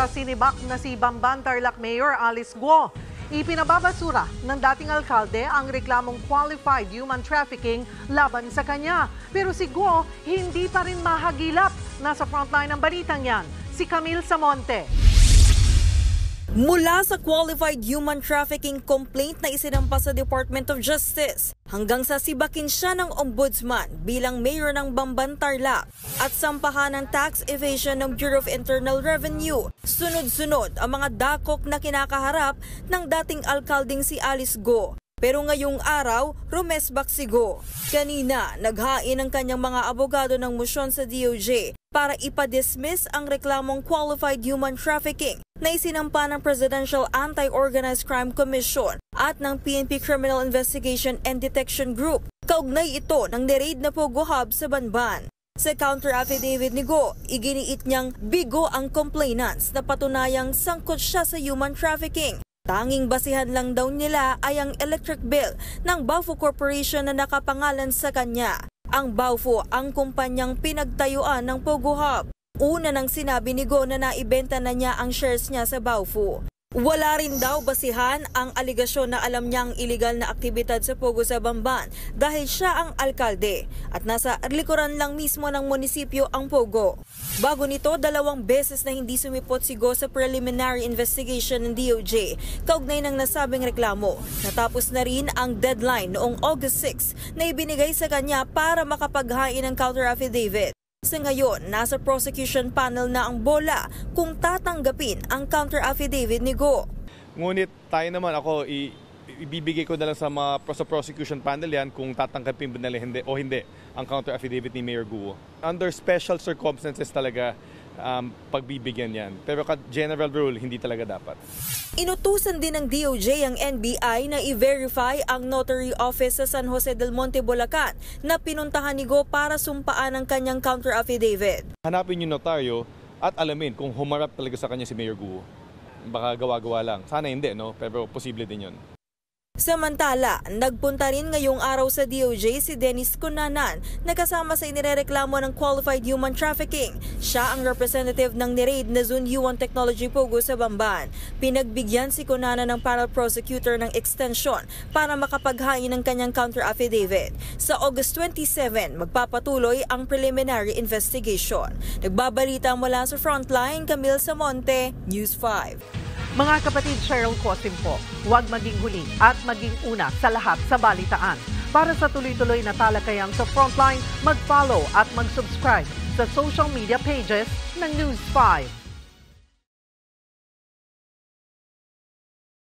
sa sinibak na si Bamban Tarlac Mayor Alice Guo. Ipinababasura ng dating alkalde ang reklamong qualified human trafficking laban sa kanya. Pero si Guo hindi pa rin mahagilap. Nasa frontline ng balitang yan, si Camille Samonte. Mula sa qualified human trafficking complaint na isinampa sa Department of Justice hanggang sa sibakin siya ng ombudsman bilang mayor ng Bamban Tarlac at sampahan ng tax evasion ng Bureau of Internal Revenue. Sunod-sunod ang mga dakok na kinakaharap ng dating alkalding si Alice Guo. Pero ngayong araw, rumesbak si Guo. Kanina, naghain ang kanyang mga abogado ng motion sa DOJ para ipa-dismiss ang reklamong qualified human trafficking na isinampa ng Presidential Anti-Organized Crime Commission at ng PNP Criminal Investigation and Detection Group. Kaugnay ito ng niraid na Pogo Hub sa Banban. Sa counter-affidavit ni Guo, iginiit niyang bigo ang complainants na patunayang sangkot siya sa human trafficking. Tanging basihan lang daw nila ay ang electric bill ng Baofu Corporation na nakapangalan sa kanya. Ang Baofu ang kumpanyang pinagtayuan ng Pogo Hub. Una nang sinabi ni Guo na naibenta na niya ang shares niya sa Baofu. Wala rin daw basihan ang aligasyon na alam niyang iligal na aktibidad sa Pogo sa Bamban dahil siya ang alkalde at nasa likuran lang mismo ng munisipyo ang Pogo. Bago nito, 2 beses na hindi sumipot si Guo sa preliminary investigation ng DOJ kaugnay ng nasabing reklamo. Natapos na rin ang deadline noong August 6 na ibinigay sa kanya para makapaghain ng counter-affidavit. Sa ngayon, nasa prosecution panel na ang bola kung tatanggapin ang counter-affidavit ni Guo. Ngunit tayo naman ibibigay ko na lang sa prosecution panel yan kung tatanggapin ba nila hindi ang counter-affidavit ni Mayor Guo. Under special circumstances talaga pagbibigyan yan. Pero general rule, hindi talaga dapat. Inutusan din ng DOJ ang NBI na i-verify ang notary office sa San Jose del Monte, Bulacan na pinuntahan ni Guo para sumpaan ang kanyang counter-affidavit. Hanapin yung notaryo at alamin kung humarap talaga sa kanya si Mayor Guo. Baka gawa-gawa lang. Sana hindi, no? Pero posible din yun. Samantala, nagpunta rin ngayong araw sa DOJ si Dennis Cunanan na kasama sa inirereklamo ng qualified human trafficking. Siya ang representative ng niraid na Zone U1 Technology Pogo sa Bamban. Pinagbigyan si Cunanan ng panel prosecutor ng extension para makapaghain ng kanyang counter-affidavit. Sa August 27, magpapatuloy ang preliminary investigation. Nagbabalita mula sa Frontline, Camille Samonte, News 5. Mga kapatid, Cheryl Cosim po, huwag maging huli at maging una sa lahat sa balitaan. Para sa tuloy-tuloy na talakayan sa Frontline, mag-follow at mag-subscribe sa social media pages ng News 5.